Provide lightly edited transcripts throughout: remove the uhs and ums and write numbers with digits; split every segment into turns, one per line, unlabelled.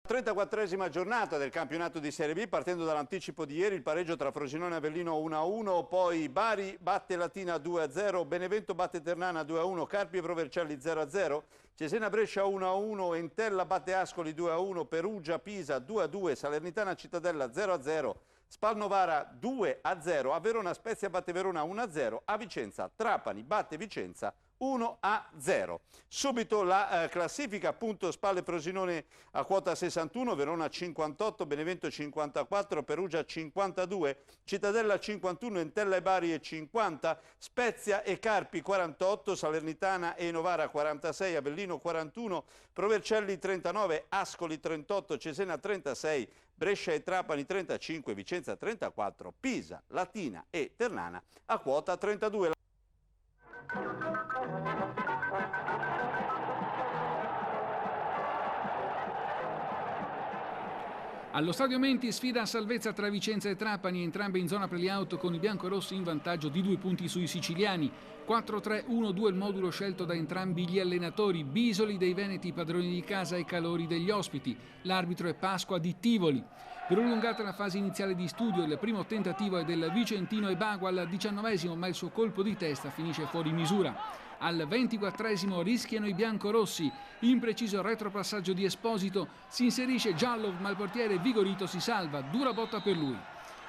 34esima giornata del campionato di Serie B, partendo dall'anticipo di ieri, il pareggio tra Frosinone e Avellino 1-1, poi Bari batte Latina 2-0, Benevento batte Ternana 2-1, Carpi e Provercelli 0-0, Cesena Brescia 1-1, Entella batte Ascoli 2-1, Perugia Pisa 2-2, Salernitana Cittadella 0-0, Spal Novara 2-0, a Verona Spezia batte Verona 1-0, a Vicenza Trapani batte Vicenza 1-0. Subito la classifica, appunto Spal e Frosinone a quota 61, Verona 58, Benevento 54, Perugia 52, Cittadella 51, Entella e Bari 50, Spezia e Carpi 48, Salernitana e Novara 46, Avellino 41, Provercelli 39, Ascoli 38, Cesena 36, Brescia e Trapani 35, Vicenza 34, Pisa, Latina e Ternana a quota 32.
Allo Stadio Menti sfida a salvezza tra Vicenza e Trapani, entrambe in zona play-out con i biancorossi in vantaggio di 2 punti sui siciliani. 4-3-1-2 il modulo scelto da entrambi gli allenatori, Bisoli dei Veneti padroni di casa e Calori degli ospiti. L'arbitro è Pasqua di Tivoli. Prolungata la fase iniziale di studio, il primo tentativo è del vicentino Ebago al 19esimo, ma il suo colpo di testa finisce fuori misura. Al 24esimo rischiano i biancorossi, impreciso retropassaggio di Esposito, si inserisce Giallo ma il portiere Vigorito si salva, dura botta per lui.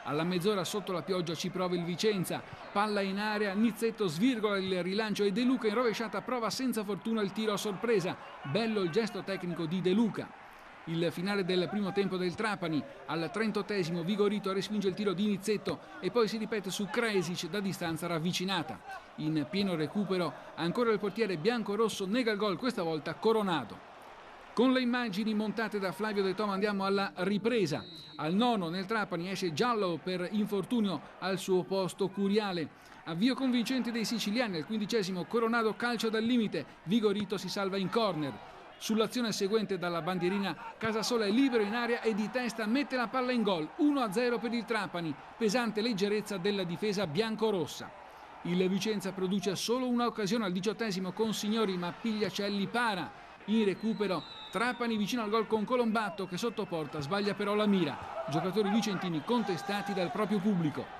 Alla mezz'ora sotto la pioggia ci prova il Vicenza, palla in area, Nizzetto svirgola il rilancio e De Luca in rovesciata prova senza fortuna il tiro a sorpresa, bello il gesto tecnico di De Luca. Il finale del primo tempo del Trapani, al 38esimo Vigorito respinge il tiro di Nizzetto e poi si ripete su Kresic da distanza ravvicinata. In pieno recupero ancora il portiere bianco-rosso nega il gol, questa volta Coronado. Con le immagini montate da Flavio De Toma andiamo alla ripresa. Al nono nel Trapani esce Giallo per infortunio, al suo posto Curiale. Avvio convincente dei siciliani, al 15esimo Coronado calcia dal limite, Vigorito si salva in corner. Sull'azione seguente dalla bandierina Casasola è libero in area e di testa mette la palla in gol, 1-0 per il Trapani, pesante leggerezza della difesa biancorossa. Il Vicenza produce solo una occasione al 18esimo con Signori, ma Pigliacelli para. In recupero Trapani vicino al gol con Colombatto che sotto porta sbaglia però la mira. Giocatori vicentini contestati dal proprio pubblico.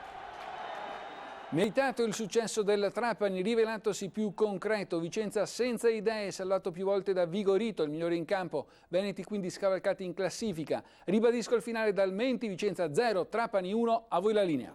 Meritato il successo del Trapani, rivelatosi più concreto. Vicenza senza idee, salvato più volte da Vigorito, il migliore in campo. Veneti quindi scavalcati in classifica. Ribadisco il finale dal Menti, Vicenza 0, Trapani 1, a voi la linea.